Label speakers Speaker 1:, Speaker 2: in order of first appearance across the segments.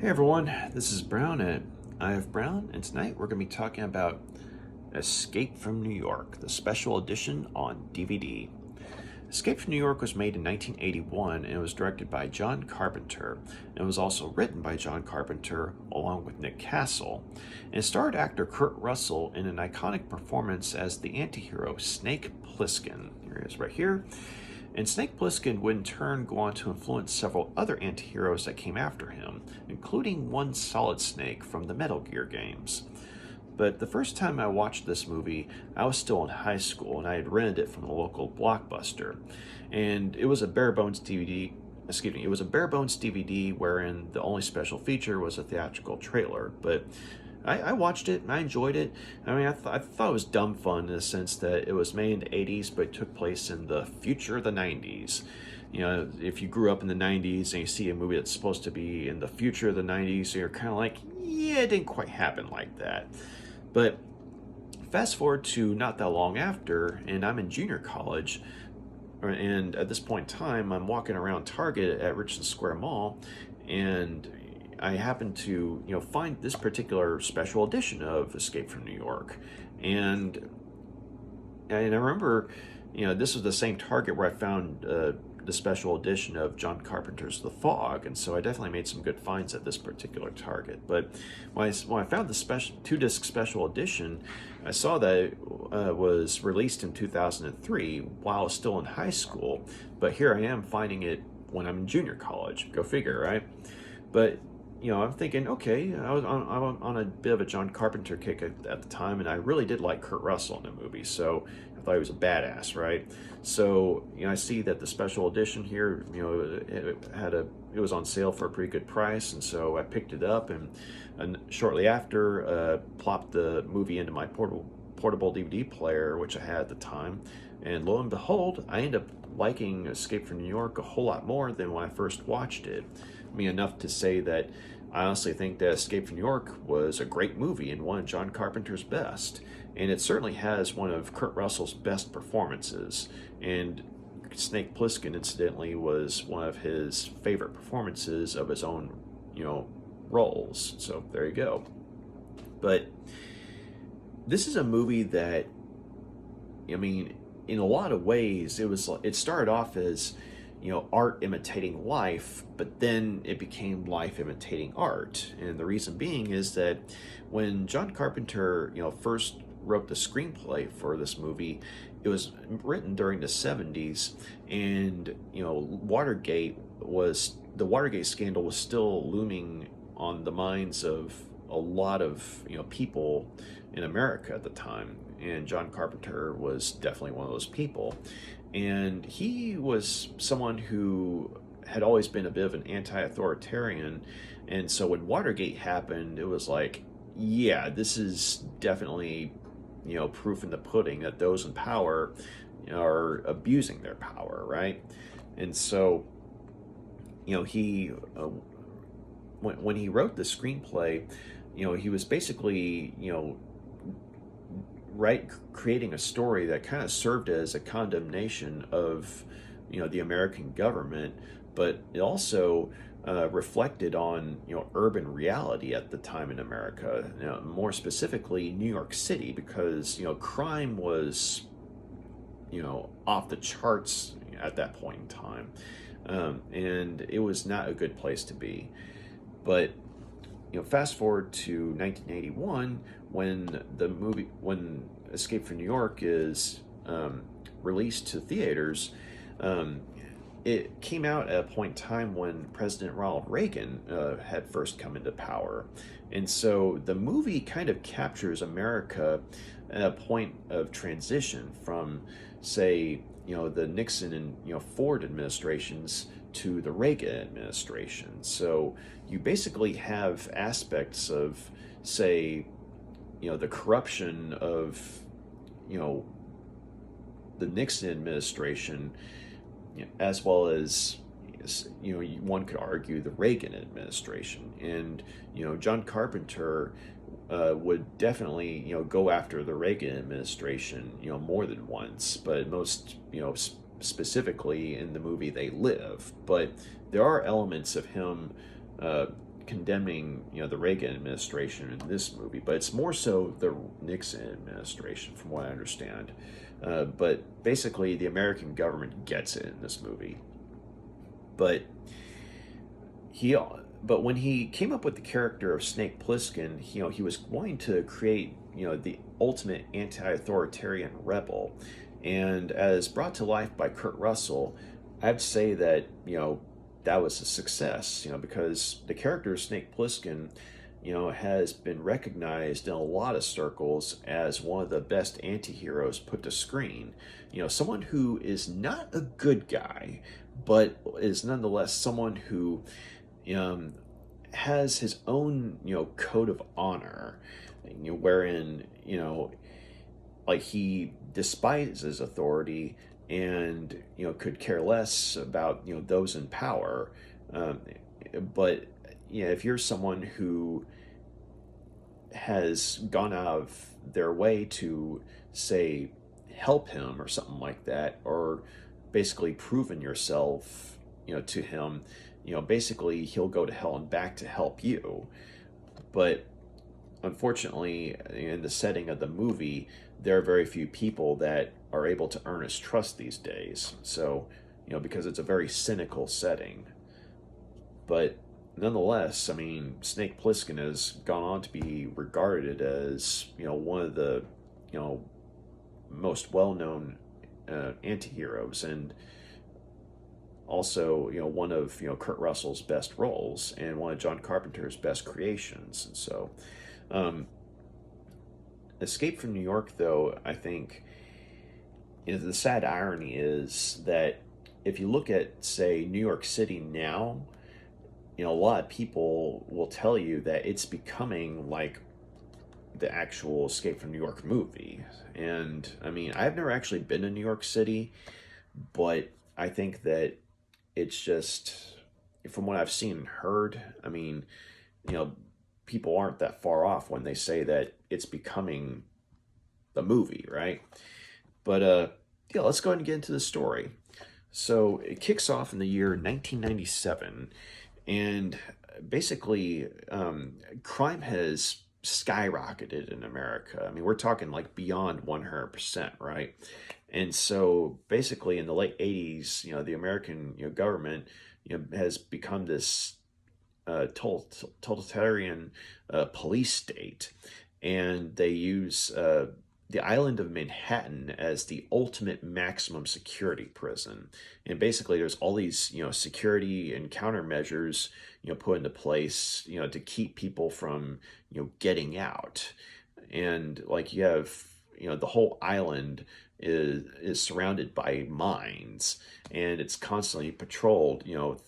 Speaker 1: Hey everyone, this is Brown at IF Brown, and tonight we're going to be talking about Escape from New York, the special edition on DVD. Escape from New York was made in 1981 and it was directed by John Carpenter, and it was also written by John Carpenter along with Nick Castle, and it starred actor Kurt Russell in an iconic performance as the antihero Snake Plissken. Here he is right here. And Snake Plissken would in turn go on to influence several other anti-heroes that came after him, including one Solid Snake from the Metal Gear games. But the first time I watched this movie, I was still in high school and I had rented it from the local Blockbuster. And it was a bare bones DVD, it was a bare bones DVD wherein the only special feature was a theatrical trailer. But I watched it and I enjoyed it. I mean, I thought it was dumb fun in the sense that it was made in the 80s, but it took place in the future of the 90s. You know, if you grew up in the 90s and you see a movie that's supposed to be in the future of the 90s, you're kind of like, yeah, it didn't quite happen like that. But fast forward to not that long after, and I'm in junior college, and at this point in time, I'm walking around Target at Richland Square Mall, and I happened to, find this particular special edition of Escape from New York, and I remember, this was the same Target where I found the special edition of John Carpenter's The Fog, and so I definitely made some good finds at this particular Target. But when I found the special 2-disc special edition, I saw that it was released in 2003 while I was still in high school. But here I am finding it when I'm in junior college. Go figure, right? But I'm thinking, okay, I was on a bit of a John Carpenter kick at the time, and I really did like Kurt Russell in the movie, so I thought he was a badass, right? So, I see that the special edition here, it was on sale for a pretty good price, and so I picked it up, and shortly after, plopped the movie into my portable DVD player, which I had at the time, and lo and behold, I ended up liking Escape from New York a whole lot more than when I first watched it. I mean, enough to say that I honestly think that Escape from New York was a great movie and one of John Carpenter's best. And it certainly has one of Kurt Russell's best performances. And Snake Plissken, incidentally, was one of his favorite performances of his own, roles. So there you go. But this is a movie that, I mean, in a lot of ways, it started off as art imitating life, but then it became life imitating art. And the reason being is that when John Carpenter, first wrote the screenplay for this movie, it was written during the 70s, and the Watergate scandal was still looming on the minds of a lot of people in America at the time, and John Carpenter was definitely one of those people. And he was someone who had always been a bit of an anti-authoritarian, and so when Watergate happened, it was like, yeah, this is definitely proof in the pudding that those in power are abusing their power, right? And so he when he wrote the screenplay, he was basically creating a story that kind of served as a condemnation of the American government, but it also reflected on urban reality at the time in America, more specifically New York City, because crime was off the charts at that point in time, and it was not a good place to be. But fast forward to 1981, when Escape from New York is released to theaters. It came out at a point in time when President Ronald Reagan had first come into power, and so the movie kind of captures America at a point of transition from, say, the Nixon and Ford administrations to the Reagan administration. So you basically have aspects of, say, the corruption of, the Nixon administration, as well as, one could argue the Reagan administration. And, John Carpenter would definitely, go after the Reagan administration, more than once, but most, specifically in the movie They Live. But there are elements of him condemning, the Reagan administration in this movie, but it's more so the Nixon administration, from what I understand. But basically, the American government gets it in this movie. But he, but when he came up with the character of Snake Plissken, he was wanting to create, the ultimate anti-authoritarian rebel, and as brought to life by Kurt Russell, I have to say that that was a success, because the character of Snake Plissken, has been recognized in a lot of circles as one of the best anti-heroes put to screen. Someone who is not a good guy, but is nonetheless someone who has his own, code of honor, wherein, like he despises authority and could care less about those in power, but if you're someone who has gone out of their way to say help him or something like that, or basically proven yourself to him, basically he'll go to hell and back to help you. But unfortunately, in the setting of the movie, there are very few people that are able to earn his trust these days. So, because it's a very cynical setting. But nonetheless, I mean, Snake Plissken has gone on to be regarded as, one of the, most well-known anti-heroes, and also, one of, Kurt Russell's best roles, and one of John Carpenter's best creations. And so, Escape from New York, though, I think, the sad irony is that if you look at, say, New York City now, a lot of people will tell you that it's becoming like the actual Escape from New York movie. And I mean, I've never actually been to New York City, but I think that it's just, from what I've seen and heard, I mean, people aren't that far off when they say that it's becoming the movie, right? But yeah, let's go ahead and get into the story. So it kicks off in the year 1997, and basically, crime has skyrocketed in America. I mean, we're talking like beyond 100%, right? And so basically, in the late 80s, the American government has become this totalitarian police state, and they use the island of Manhattan as the ultimate maximum security prison. And basically, there's all these security and countermeasures put into place to keep people from getting out. And like you have the whole island is surrounded by mines, and it's constantly patrolled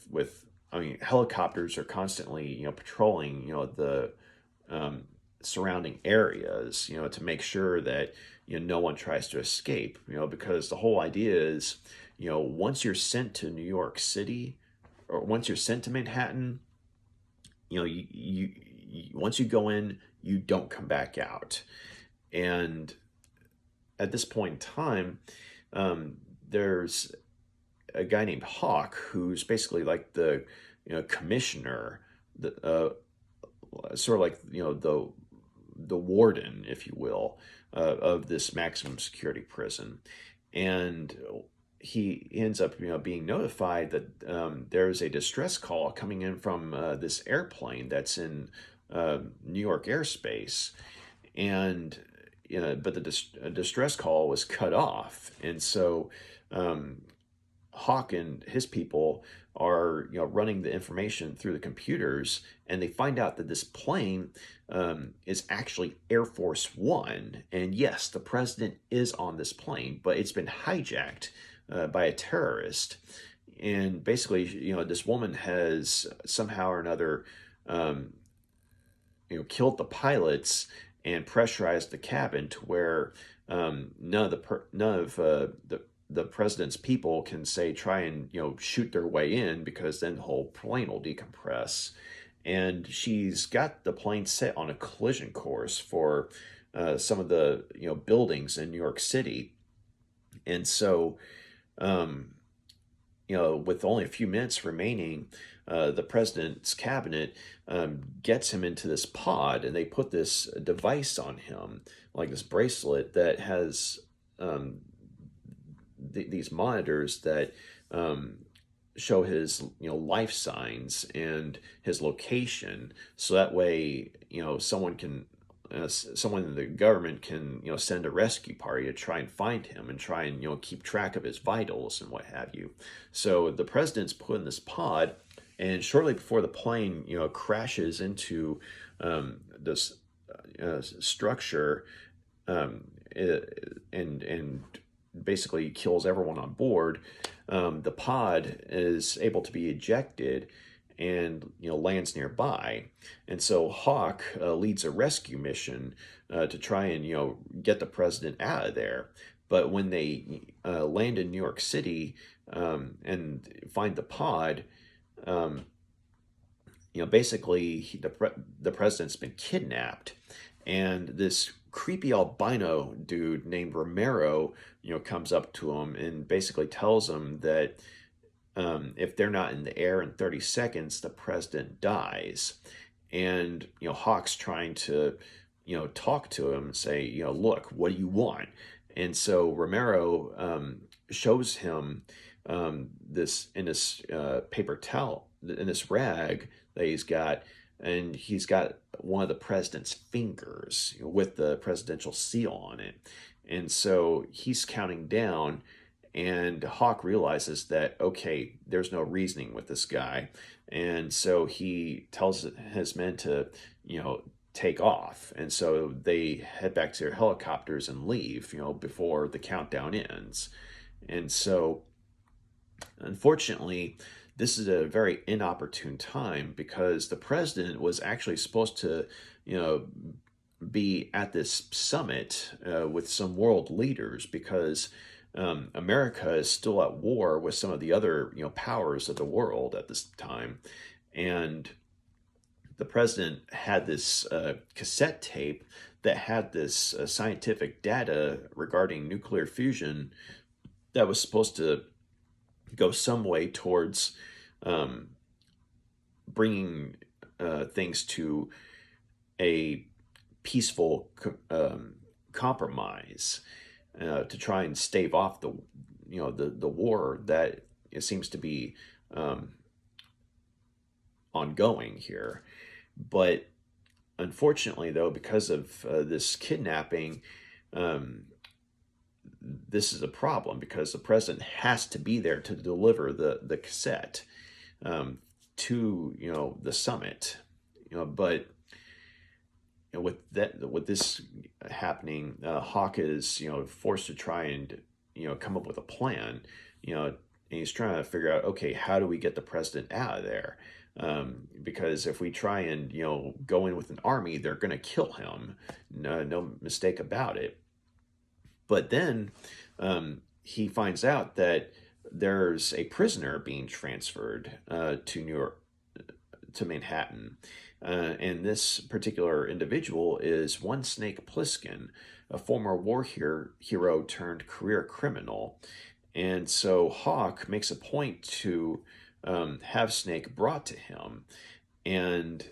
Speaker 1: with, I mean, helicopters are constantly patrolling the surrounding areas to make sure that no one tries to escape, because the whole idea is once you're sent to New York City, or once you're sent to Manhattan, you once you go in, you don't come back out. And at this point in time, there's a guy named Hawk, who's basically like the commissioner, the sort of like the warden, if you will, of this maximum security prison. And he ends up being notified that there's a distress call coming in from this airplane that's in New York airspace. And but the distress call was cut off, and so Hawk and his people are running the information through the computers, and they find out that this plane is actually Air Force One. And yes, the president is on this plane, but it's been hijacked by a terrorist. And basically, this woman has somehow or another killed the pilots and pressurized the cabin to where none of the president's people can try and shoot their way in, because then the whole plane will decompress. And she's got the plane set on a collision course for some of the buildings in New York City. And so with only a few minutes remaining, the president's cabinet gets him into this pod, and they put this device on him, like this bracelet that has these monitors that show his life signs and his location, so that way someone in the government can send a rescue party to try and find him and try and keep track of his vitals and what have you. So the president's put in this pod, and shortly before the plane crashes into this structure, and basically kills everyone on board, the pod is able to be ejected and lands nearby. And so Hawk leads a rescue mission to try and get the president out of there. But when they land in New York City and find the pod, basically the president's been kidnapped, and this creepy albino dude named Romero comes up to him and basically tells him that if they're not in the air in 30 seconds, the president dies. And Hawk's trying to talk to him and say, look, what do you want? And so Romero shows him this in this paper towel, in this rag that he's got, and he's got one of the president's fingers with the presidential seal on it. And so he's counting down, and Hawk realizes that, okay, there's no reasoning with this guy. And so he tells his men to, take off. And so they head back to their helicopters and leave, before the countdown ends. And so, unfortunately, this is a very inopportune time, because the president was actually supposed to, be at this summit with some world leaders, because America is still at war with some of the other powers of the world at this time. And the president had this cassette tape that had this scientific data regarding nuclear fusion that was supposed to go some way towards bringing things to a peaceful compromise, to try and stave off the war that it seems to be ongoing here. But unfortunately, though, because of this kidnapping, this is a problem, because the president has to be there to deliver the cassette to the summit. But with this happening, Hawk is forced to try and come up with a plan. And he's trying to figure out, okay, how do we get the president out of there? Because if we try and go in with an army, they're going to kill him. No mistake about it. But then he finds out that there's a prisoner being transferred to New York, to Manhattan. And this particular individual is one Snake Plissken, a former war hero turned career criminal. And so Hawk makes a point to have Snake brought to him, and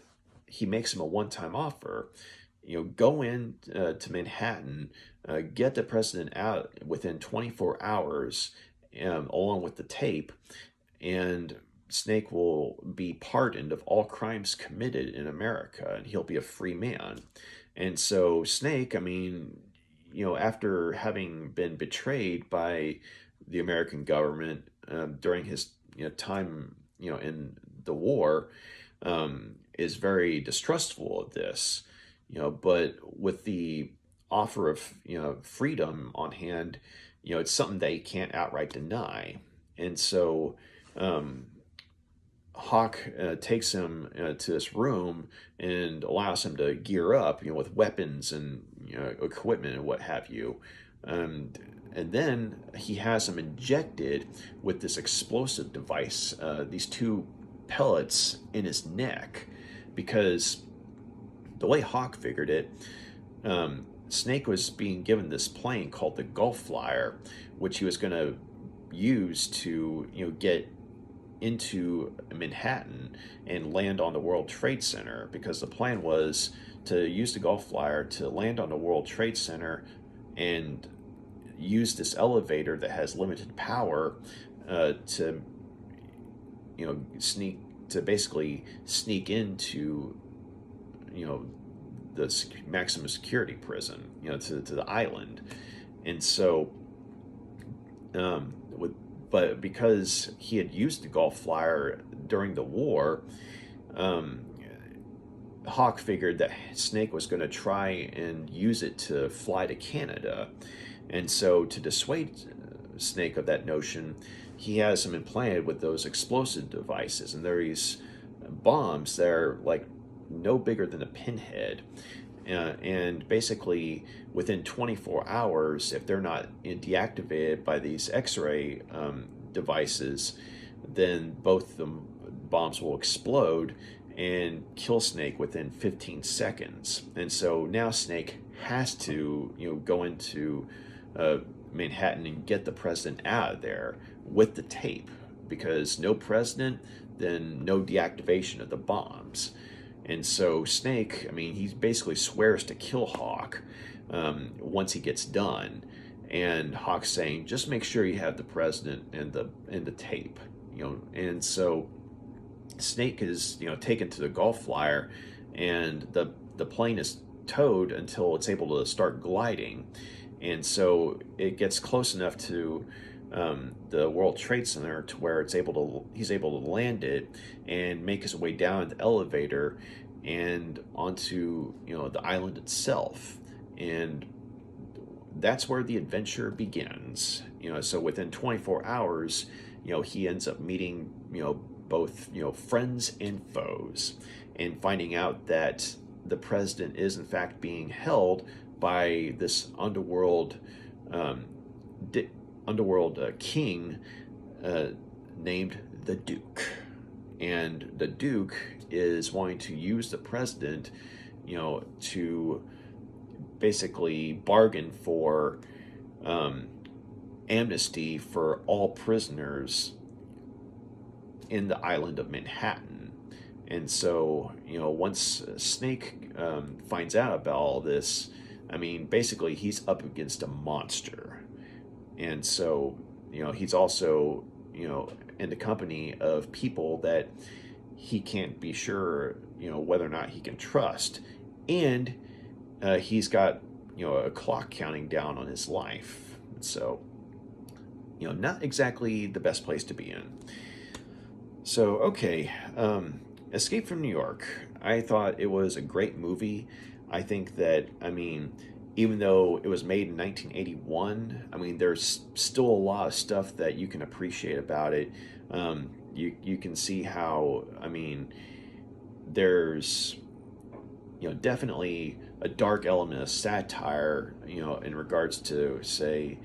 Speaker 1: he makes him a one-time offer. Go in to Manhattan, get the president out within 24 hours, along with the tape, and Snake will be pardoned of all crimes committed in America, and he'll be a free man. And so Snake, after having been betrayed by the American government during his time in the war, is very distrustful of this. But with the offer of freedom on hand, it's something that he can't outright deny. And so Hawk takes him to this room and allows him to gear up, with weapons and equipment and what have you. And then he has him injected with this explosive device, these two pellets in his neck, because the way Hawk figured it, Snake was being given this plane called the Gulf Flyer, which he was going to use to get into Manhattan and land on the World Trade Center, because the plan was to use the Gulf Flyer to land on the World Trade Center and use this elevator that has limited power to basically sneak into the maximum security prison to the island. And so but because he had used the Gulf Flyer during the war, Hawk figured that Snake was going to try and use it to fly to Canada. And so to dissuade Snake of that notion, he has him implanted with those explosive devices. And there are these bombs that are like no bigger than a pinhead. And basically, within 24 hours, if they're not deactivated by these X-ray devices, then both the bombs will explode and kill Snake within 15 seconds. And so now Snake has to, go into Manhattan and get the president out of there with the tape, because no president, then no deactivation of the bombs. And so Snake, he basically swears to kill Hawk once he gets done. And Hawk's saying, just make sure you have the president and the tape, And so Snake is, taken to the Gulf Flyer, and the plane is towed until it's able to start gliding. And so it gets close enough to the World Trade Center to where he's able to land it and make his way down the elevator and onto the island itself. And that's where the adventure begins. So within 24 hours, he ends up meeting both friends and foes, and finding out that the president is in fact being held by this underworld king named the Duke. And the Duke is wanting to use the president, to basically bargain for amnesty for all prisoners in the island of Manhattan. And so, once Snake finds out about all this, basically he's up against a monster. And so, he's also, in the company of people that he can't be sure, whether or not he can trust. And he's got, a clock counting down on his life. So, not exactly the best place to be in. So, okay, Escape from New York. I thought it was a great movie. I think that, even though it was made in 1981, there's still a lot of stuff that you can appreciate about it. You can see how, there's, definitely a dark element of satire, in regards to, say,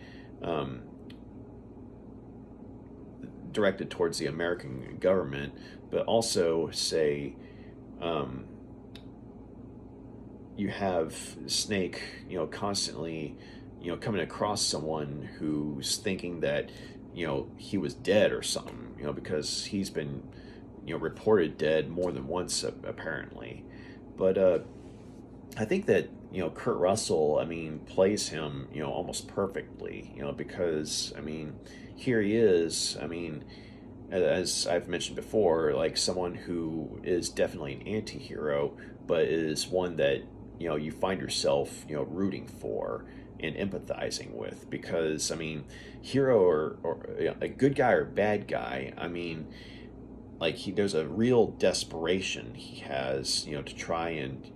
Speaker 1: directed towards the American government, but also, say, you have Snake, constantly, coming across someone who's thinking that, he was dead or something, because he's been, reported dead more than once, apparently. But I think that, Kurt Russell, plays him, almost perfectly, because, here he is, as I've mentioned before, like someone who is definitely an anti-hero, but is one that, you find yourself, rooting for and empathizing with, because, hero or a good guy or bad guy, there's a real desperation he has, to try and,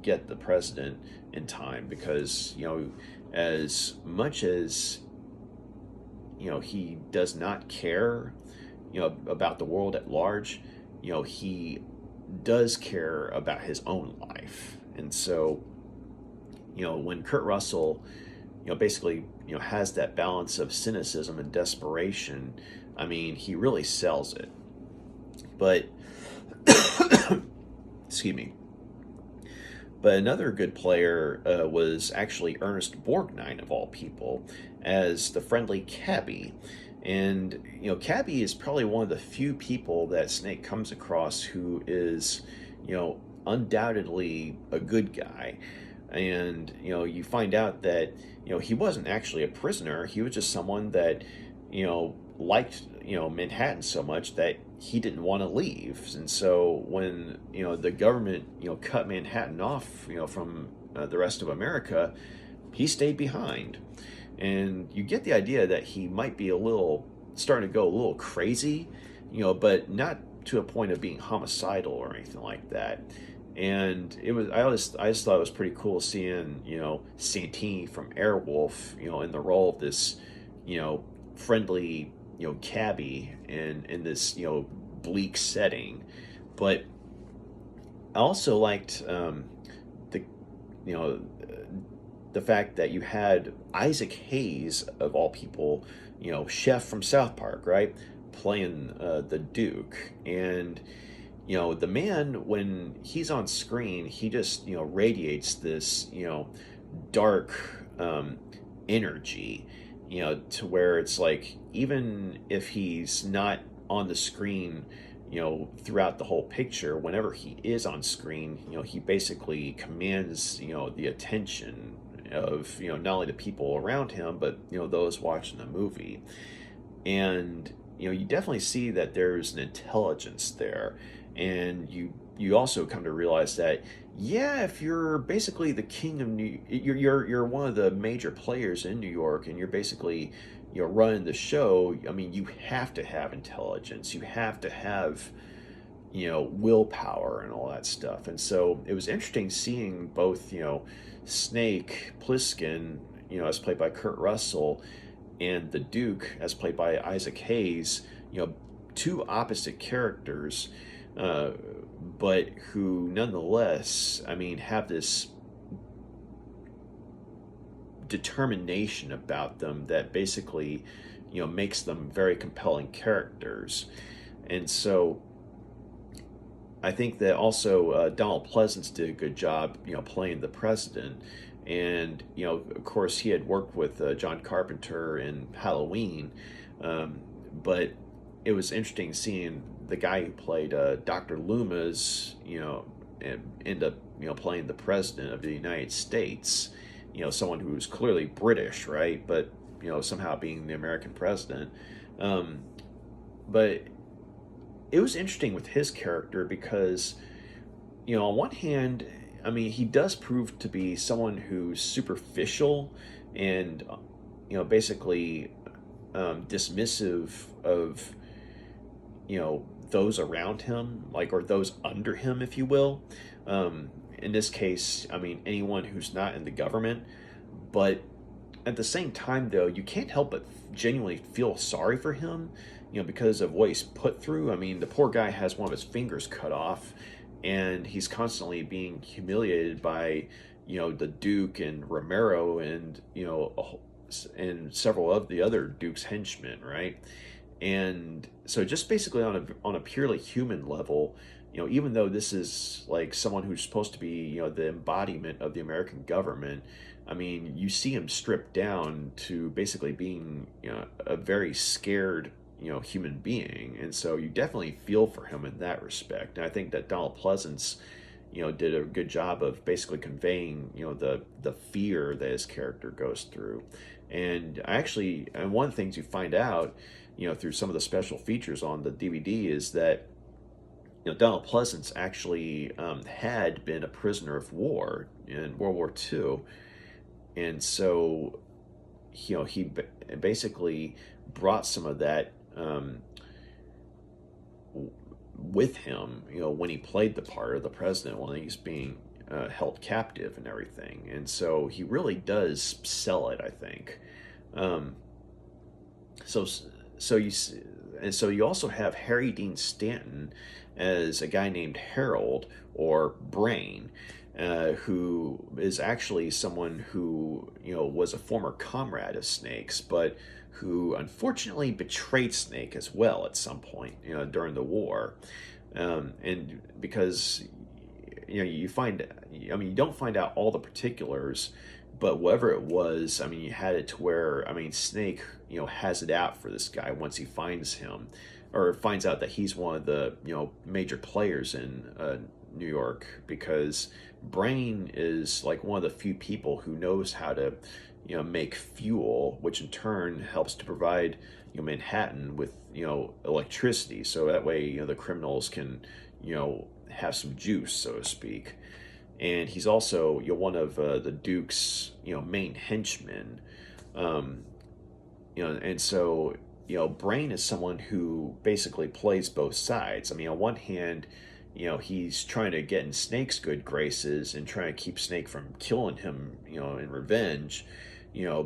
Speaker 1: get the president in time, because, as much as, he does not care, about the world at large, he does care about his own life. And so, when Kurt Russell, basically, has that balance of cynicism and desperation, he really sells it. But, excuse me. But another good player was actually Ernest Borgnine, of all people, as the friendly cabbie. And Cabby is probably one of the few people that Snake comes across who is, undoubtedly a good guy. And you find out that he wasn't actually a prisoner. He was just someone that liked Manhattan so much that he didn't want to leave. And so when the government cut Manhattan off from the rest of America, he stayed behind. And you get the idea that he might be starting to go a little crazy, but not to a point of being homicidal or anything like that. And I just thought it was pretty cool seeing Santini from Airwolf in the role of this friendly cabbie in this bleak setting. But I also liked the you know the fact that you had Isaac Hayes, of all people, chef from South Park, right, playing the Duke. And the man, when he's on screen, he just radiates this dark energy, to where it's like, even if he's not on the screen throughout the whole picture, whenever he is on screen, he basically commands the attention of not only the people around him, but those watching the movie. And you definitely see that there's an intelligence there. And you also come to realize that, yeah, if you're basically the king of you're one of the major players in New York, and you're basically running the show. I mean, you have to have intelligence. You have to have willpower and all that stuff. And so it was interesting seeing both Snake Plissken, as played by Kurt Russell, and the Duke, as played by Isaac Hayes, two opposite characters, but who nonetheless, I mean, have this determination about them that basically, makes them very compelling characters. And so I think that also Donald Pleasance did a good job, playing the president. And, of course, he had worked with John Carpenter in Halloween, but it was interesting seeing the guy who played Dr. Loomis, and end up, playing the president of the United States, someone who was clearly British, right? But, somehow being the American president. But it was interesting with his character because, on one hand, I mean, he does prove to be someone who's superficial and, basically dismissive of, those around him, like, or those under him, if you will. In this case, I mean, anyone who's not in the government. But at the same time, though, you can't help but genuinely feel sorry for him, because of what he's put through. I mean, the poor guy has one of his fingers cut off, and he's constantly being humiliated by, the Duke and Romero and, and several of the other Duke's henchmen, right? And so just basically on a purely human level, even though this is like someone who's supposed to be, the embodiment of the American government, I mean, you see him stripped down to basically being, a very scared, human being. And so you definitely feel for him in that respect. And I think that Donald Pleasance, did a good job of basically conveying, the fear that his character goes through. And one of the things you find out, through some of the special features on the DVD is that, Donald Pleasance actually had been a prisoner of war in World War II. And so, he basically brought some of that with him, when he played the part of the president when he's being held captive and everything. And so he really does sell it, I think. So you also have Harry Dean Stanton as a guy named Harold, or Brain, who is actually someone who was a former comrade of Snake's, but who unfortunately betrayed Snake as well at some point during the war. And because you don't find out all the particulars But whatever it was, I mean, you had it to where, I mean, Snake, has it out for this guy once he finds him, or finds out that he's one of the, major players in New York, because Brain is like one of the few people who knows how to, make fuel, which in turn helps to provide, Manhattan with, electricity. So that way, the criminals can, have some juice, so to speak. And he's also, one of the Duke's, main henchmen. Um, and so, Brain is someone who basically plays both sides. I mean, on one hand, he's trying to get in Snake's good graces and trying to keep Snake from killing him, in revenge,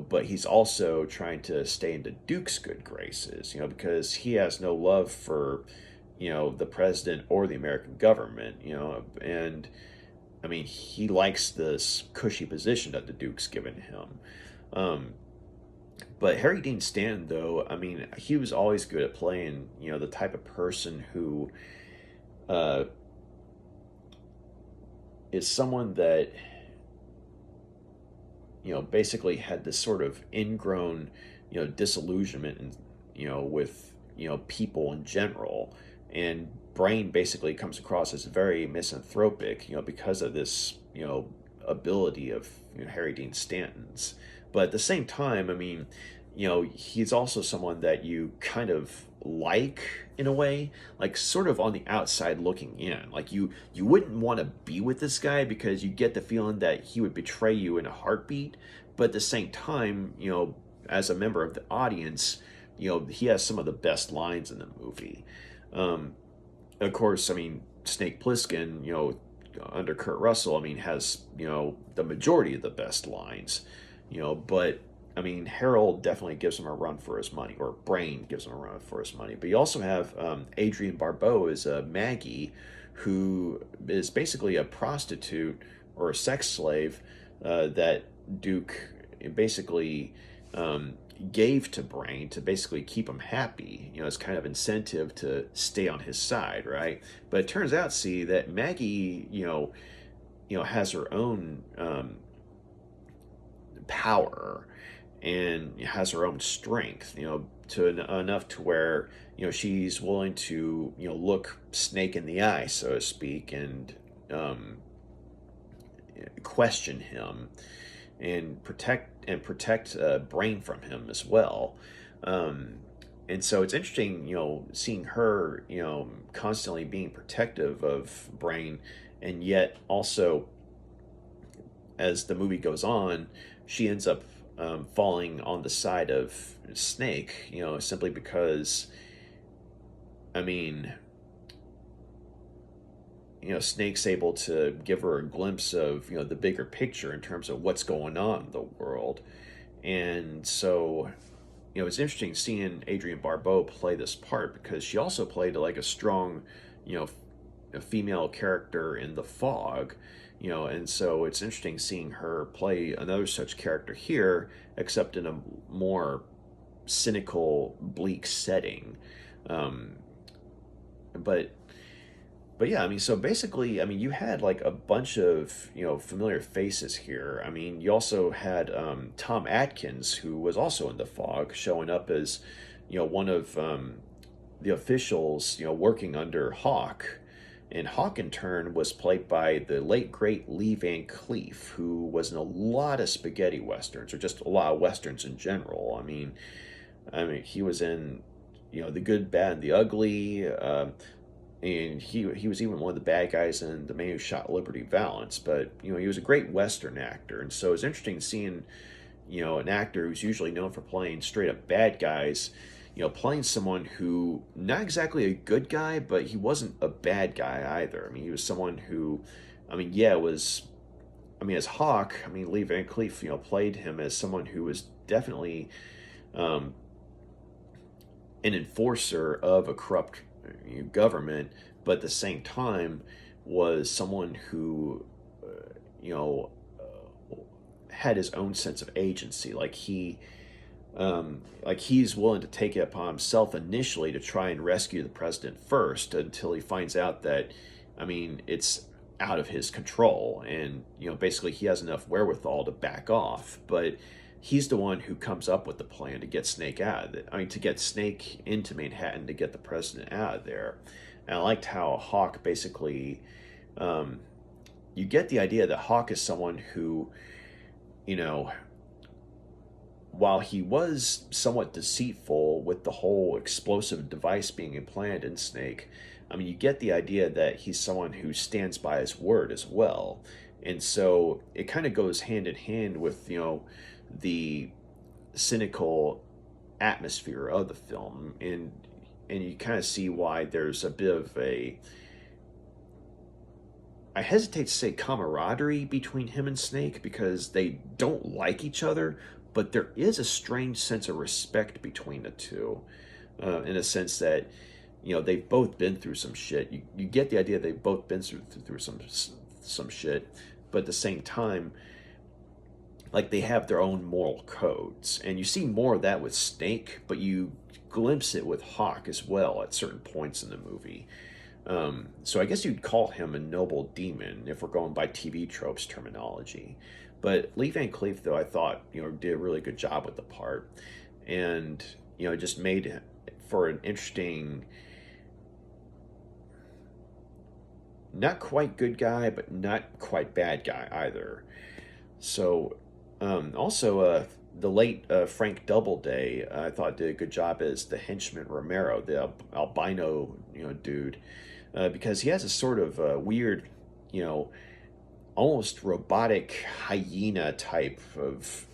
Speaker 1: but he's also trying to stay into Duke's good graces, because he has no love for, the president or the American government, and I mean, he likes this cushy position that the Duke's given him. Um, but Harry Dean Stanton, though, I mean, he was always good at playing, the type of person who uh, is someone that, basically had this sort of ingrown, disillusionment and, with, people in general. And Brain basically comes across as very misanthropic, because of this, ability of Harry Dean Stanton's. But at the same time, I mean, he's also someone that you kind of like in a way, like sort of on the outside looking in. Like you wouldn't want to be with this guy because you get the feeling that he would betray you in a heartbeat. But at the same time, as a member of the audience, he has some of the best lines in the movie. Um, of course, I mean, Snake Plissken, under Kurt Russell, I mean, has, the majority of the best lines, but I mean, Harold definitely gives him a run for his money, or Brain gives him a run for his money. But you also have Adrienne Barbeau as Maggie, who is basically a prostitute or a sex slave that Duke basically gave to Brain to basically keep him happy, as kind of incentive to stay on his side, right? But it turns out, see, that Maggie, has her own power and has her own strength, to enough to where, she's willing to, look Snake in the eye, so to speak, and question him and protect Brain from him as well. And so it's interesting, seeing her, constantly being protective of Brain, and yet also, as the movie goes on, she ends up falling on the side of Snake, simply because, I mean, Snake's able to give her a glimpse of, the bigger picture in terms of what's going on in the world. And so, it's interesting seeing Adrienne Barbeau play this part, because she also played like a strong, a female character in The Fog, and so it's interesting seeing her play another such character here, except in a more cynical, bleak setting. Um, but but yeah, I mean, so basically, I mean, you had like a bunch of, familiar faces here. I mean, you also had Tom Atkins, who was also in The Fog, showing up as, one of the officials, working under Hawk. And Hawk, in turn, was played by the late, great Lee Van Cleef, who was in a lot of spaghetti westerns, or just a lot of westerns in general. I mean, he was in, The Good, Bad, and the Ugly. And he was even one of the bad guys in The Man Who Shot Liberty Valance. But, he was a great Western actor. And so it's interesting seeing, an actor who's usually known for playing straight up bad guys, playing someone who, not exactly a good guy, but he wasn't a bad guy either. I mean, he was someone who, I mean, yeah, as Hawk, I mean, Lee Van Cleef, played him as someone who was definitely um, an enforcer of a corrupt government, but at the same time was someone who, you know, had his own sense of agency. Like he's willing to take it upon himself initially to try and rescue the president first, until he finds out that, I mean, it's out of his control, and basically he has enough wherewithal to back off, but he's the one who comes up with the plan to get Snake out of it. I mean, to get Snake into Manhattan to get the president out of there. And I liked how Hawk basically, you get the idea that Hawk is someone who, you know, while he was somewhat deceitful with the whole explosive device being implanted in Snake, I mean, you get the idea that he's someone who stands by his word as well. And so it kind of goes hand in hand with, the cynical atmosphere of the film. And you kind of see why there's a bit of a, I hesitate to say camaraderie between him and Snake, because they don't like each other, but there is a strange sense of respect between the two, in a sense that, they've both been through some shit. You get the idea they've both been through some shit, but at the same time, like, they have their own moral codes. And you see more of that with Snake, but you glimpse it with Hawk as well at certain points in the movie. So I guess you'd call him a noble demon if we're going by TV tropes terminology. But Lee Van Cleef, though, I thought, did a really good job with the part. And, just made it for an interesting, not quite good guy, but not quite bad guy either. So, also, the late Frank Doubleday, I thought did a good job as the henchman Romero, the albino, dude, because he has a sort of weird, almost robotic hyena type of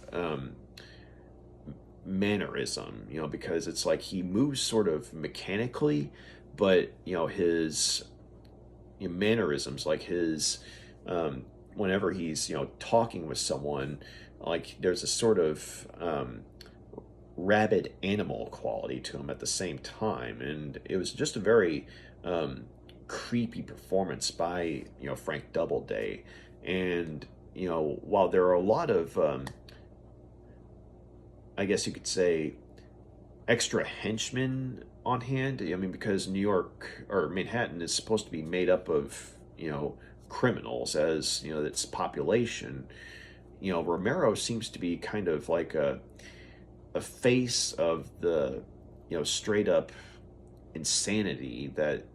Speaker 1: mannerism, because it's like he moves sort of mechanically, but his mannerisms, like his whenever he's talking with someone, like there's a sort of rabid animal quality to him at the same time. And it was just a very creepy performance by Frank Doubleday. And while there are a lot of I guess you could say extra henchmen on hand, I mean, because New York or Manhattan is supposed to be made up of criminals as its population, Romero seems to be kind of like a face of the straight up insanity that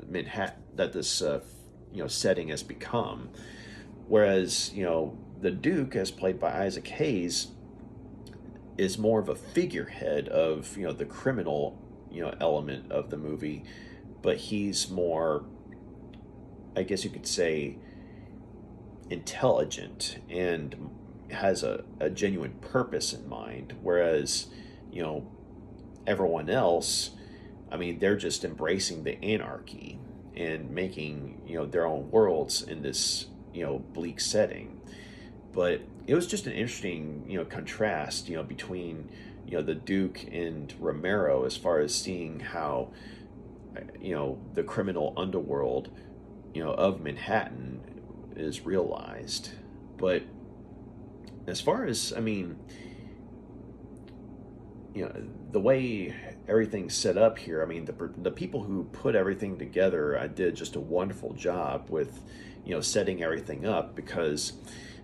Speaker 1: Manhattan, that this setting has become. Whereas the Duke, as played by Isaac Hayes, is more of a figurehead of the criminal element of the movie, but he's more, I guess you could say, intelligent and has a genuine purpose in mind. Whereas everyone else, I mean, they're just embracing the anarchy and making their own worlds in this bleak setting. But it was just an interesting contrast between the Duke and Romero, as far as seeing how the criminal underworld of Manhattan is realized. But as far as, I mean, the way everything's set up here, I mean, the people who put everything together, I did just a wonderful job with setting everything up, because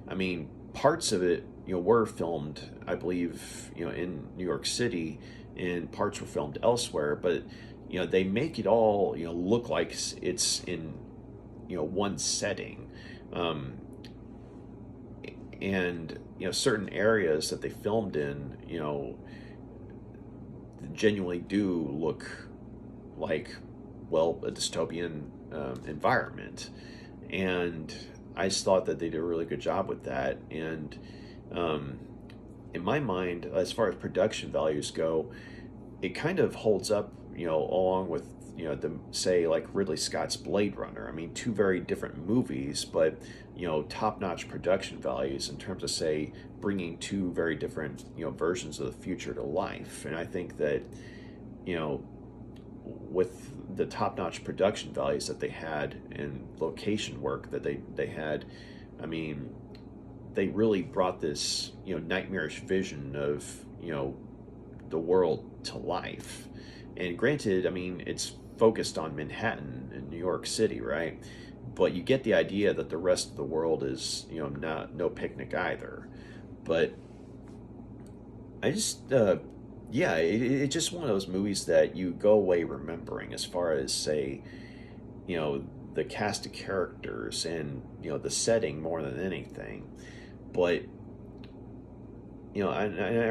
Speaker 1: I mean, parts of it were filmed, I believe, in New York City, and parts were filmed elsewhere, but they make it all look like it's in one setting. And certain areas that they filmed in genuinely do look like, well, a dystopian environment. And I just thought that they did a really good job with that. And in my mind, as far as production values go, it kind of holds up along with the, say, like Ridley Scott's Blade Runner. I mean, two very different movies, but top-notch production values in terms of, say, bringing two very different versions of the future to life. And I think that with the top-notch production values that they had and location work that they had, I mean, they really brought this nightmarish vision of the world to life. And granted, I mean, it's focused on Manhattan and New York City, right? but you get the idea that the rest of the world is, not no picnic either. But I just, yeah, it's just one of those movies that you go away remembering, as far as, say, the cast of characters and, the setting more than anything. But, I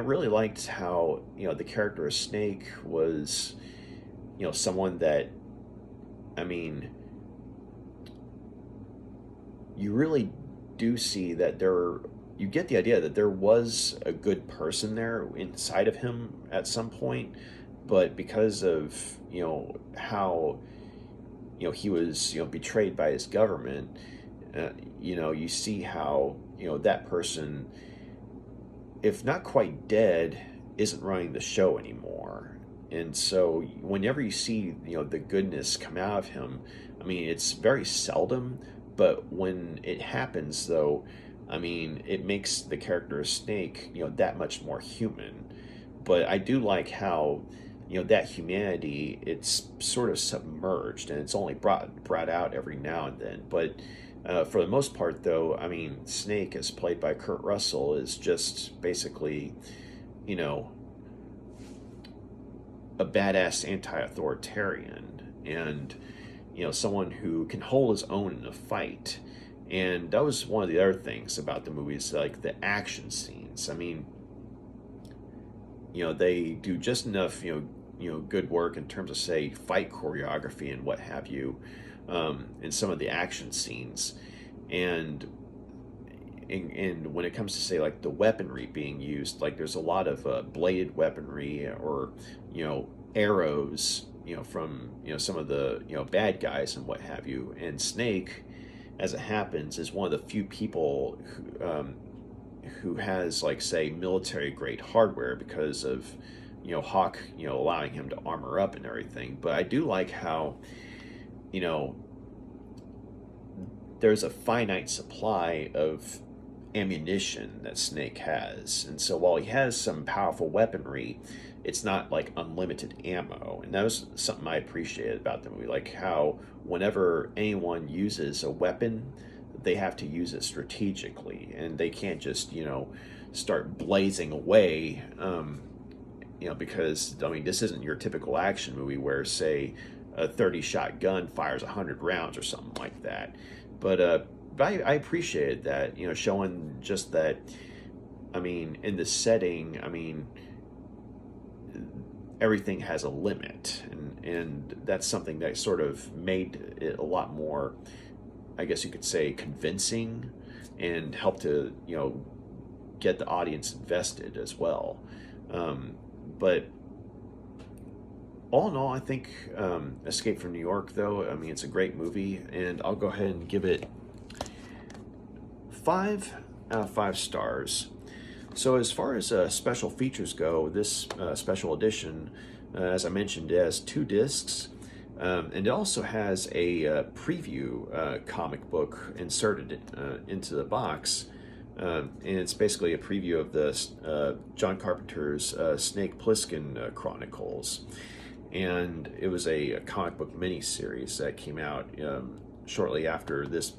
Speaker 1: really liked how, the character of Snake was, someone that, I mean, you really do see that you get the idea that there was a good person there inside of him at some point, but because of, how, he was, betrayed by his government, you see how, that person, if not quite dead, isn't running the show anymore. And so whenever you see, the goodness come out of him, I mean, it's very seldom, but when it happens, though, I mean, it makes the character of Snake, that much more human. But I do like how, that humanity, it's sort of submerged, and it's only brought out every now and then. But for the most part, though, I mean, Snake, as played by Kurt Russell, is just basically, you know, a badass anti-authoritarian, and, someone who can hold his own in a fight. And that was one of the other things about the movies, like the action scenes. I mean, they do just enough, good work in terms of, say, fight choreography and what have you, in some of the action scenes. And when it comes to, say, like the weaponry being used, like there's a lot of bladed weaponry, or arrows, from some of the bad guys and what have you. And Snake, as it happens, is one of the few people who has, like, say, military grade hardware, because of Hawk allowing him to armor up and everything. But I do like how there's a finite supply of ammunition that Snake has, and so while he has some powerful weaponry, it's not like unlimited ammo. And that was something I appreciated about the movie, like how whenever anyone uses a weapon, they have to use it strategically, and they can't just start blazing away, because, I mean, this isn't your typical action movie where, say, a 30-shot gun fires 100 rounds or something like that. But I appreciated that, showing just that, I mean, in the setting, I mean, everything has a limit, and that's something that sort of made it a lot more, I guess you could say, convincing, and helped to, get the audience invested as well. But all in all, I think Escape from New York, though, I mean, it's a great movie, and I'll go ahead and give it 5 out of 5 stars. So as far as special features go, this special edition, as I mentioned, it has 2 discs, and it also has a preview comic book inserted into the box. And it's basically a preview of the John Carpenter's Snake Plissken Chronicles. And it was a comic book miniseries that came out shortly after this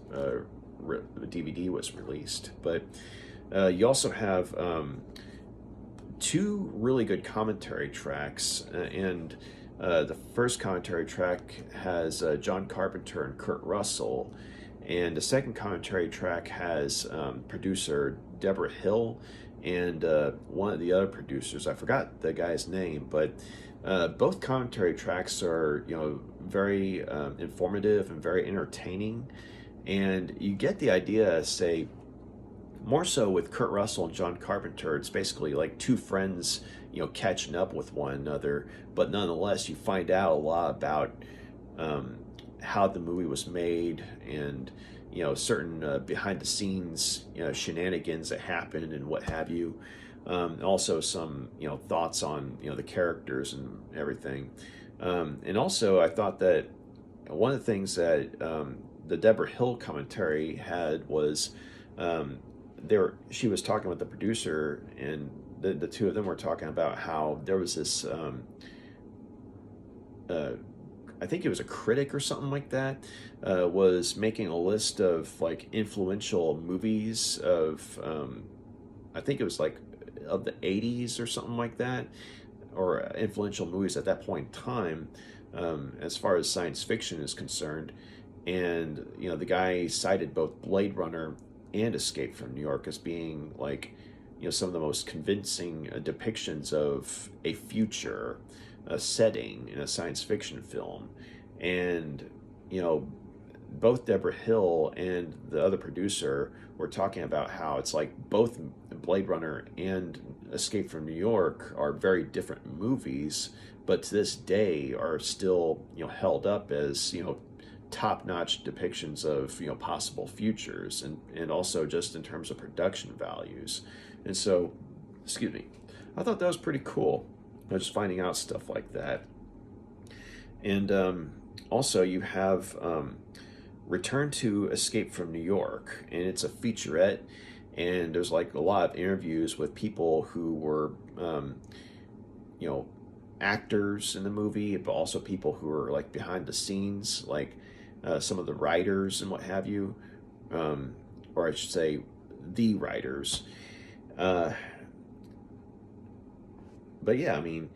Speaker 1: DVD was released. But you also have 2 really good commentary tracks, and the first commentary track has John Carpenter and Kurt Russell, and the second commentary track has producer Deborah Hill and one of the other producers. I forgot the guy's name, but both commentary tracks are very informative and very entertaining, and you get the idea, say, more so with Kurt Russell and John Carpenter, it's basically like 2 friends, catching up with one another. But nonetheless, you find out a lot about how the movie was made, and certain behind the scenes shenanigans that happened and what have you. Also some thoughts on the characters and everything. And also, I thought that one of the things that the Deborah Hill commentary had was, she was talking with the producer, and the 2 of them were talking about how there was this I think he was a critic or something like that, was making a list of like influential movies of, I think it was like of the 80s or something like that, or influential movies at that point in time, as far as science fiction is concerned. And the guy cited both Blade Runner and Escape from New York as being like some of the most convincing depictions of a future setting in a science fiction film. And both Deborah Hill and the other producer were talking about how it's like both Blade Runner and Escape from New York are very different movies, but to this day are still held up as top-notch depictions of possible futures, and also just in terms of production values. And so, excuse me, I thought that was pretty cool, just finding out stuff like that. And also you have Return to Escape from New York, and it's a featurette, and there's like a lot of interviews with people who were you know actors in the movie, but also people who are like behind the scenes, like some of the writers and what have you, or I should say the writers. uh, but yeah, I mean,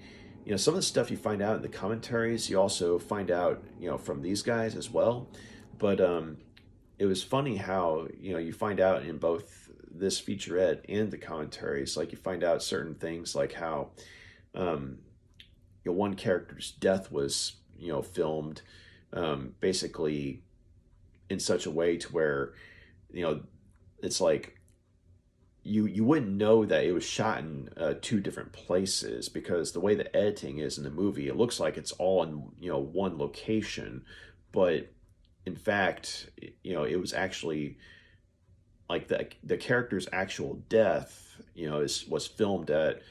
Speaker 1: some of the stuff you find out in the commentaries, you also find out, from these guys as well. But it was funny how, you find out in both this featurette and the commentaries, like you find out certain things like how um, one character's death was, filmed basically in such a way to where, you know, it's like you wouldn't know that it was shot in two different places, because the way the editing is in the movie, it looks like it's all in one location, but in fact, it was actually like the character's actual death, was filmed at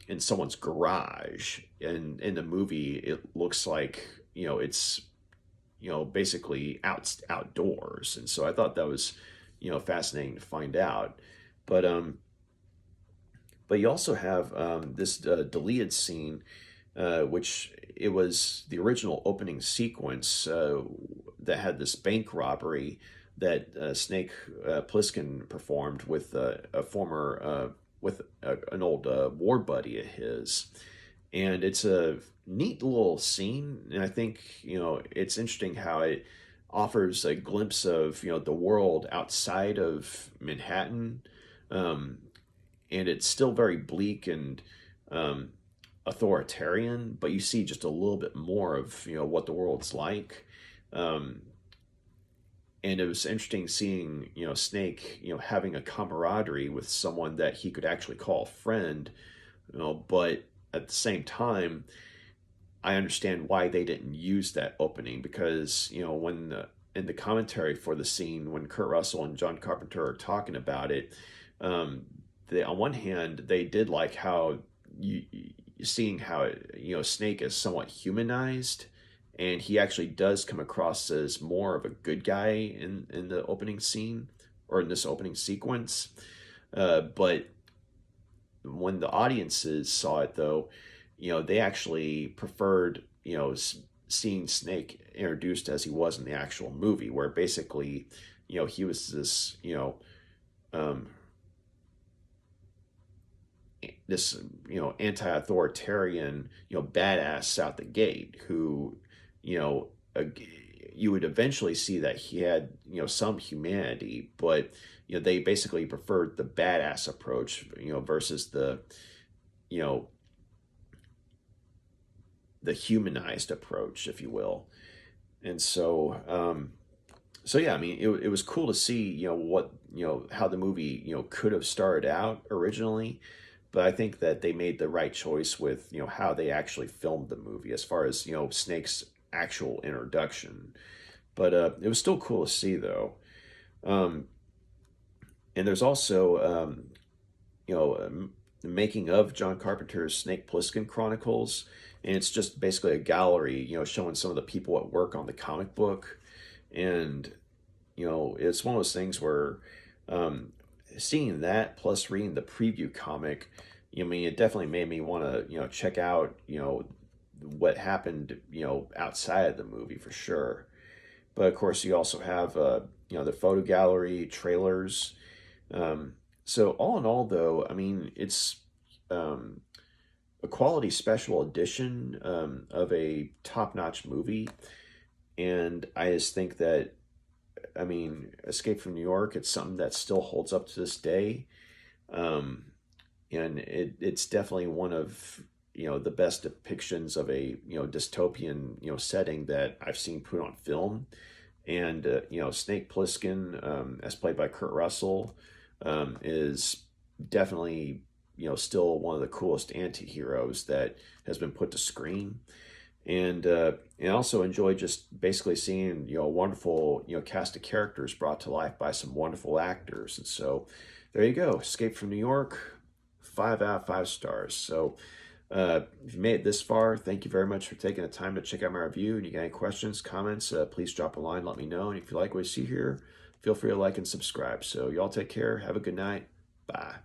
Speaker 1: in someone's garage, and in the movie it looks like it's basically outdoors. And so I thought that was fascinating to find out. But you also have this deleted scene, which it was the original opening sequence that had this bank robbery that Snake Plissken performed with a former an old war buddy of his. And it's a neat little scene, and I think it's interesting how it offers a glimpse of the world outside of Manhattan, um, and it's still very bleak and um, authoritarian, but you see just a little bit more of what the world's like. Um, and it was interesting seeing Snake having a camaraderie with someone that he could actually call a friend, but at the same time, I understand why they didn't use that opening, because when in the commentary for the scene, when Kurt Russell and John Carpenter are talking about it, um, they, on one hand, they did like how seeing how Snake is somewhat humanized, and he actually does come across as more of a good guy in the opening scene, or in this opening sequence. But when the audiences saw it, though, they actually preferred seeing Snake introduced as he was in the actual movie, where basically he was this um, anti-authoritarian badass out the gate, who you know you would eventually see that he had some humanity, but they basically preferred the badass approach versus you know the humanized approach, if you will. And so so yeah, I mean, it was cool to see what how the movie could have started out originally, but I think that they made the right choice with how they actually filmed the movie, as far as Snake's actual introduction. But it was still cool to see, though. um, and there's also the making of John Carpenter's Snake Plissken Chronicles, and it's just basically a gallery showing some of the people at work on the comic book. And it's one of those things where um, seeing that plus reading the preview comic, I mean, it definitely made me want to check out what happened, outside of the movie for sure. But of course, you also have, the photo gallery, trailers. So all in all, though, I mean, it's um, a quality special edition of a top-notch movie, and I just think that, I mean, Escape from New York, it's something that still holds up to this day. Um, and it's definitely one of the best depictions of a dystopian setting that I've seen put on film. And Snake Plissken, as played by Kurt Russell, is definitely still one of the coolest anti-heroes that has been put to screen. And also enjoy just basically seeing a wonderful cast of characters brought to life by some wonderful actors. And so there you go, Escape from New York, 5 out of 5 stars. So if you made it this far, thank you very much for taking the time to check out my review. And you got any questions, comments, please drop a line, let me know. And if you like what you see here, feel free to like and subscribe. So y'all take care, have a good night, bye.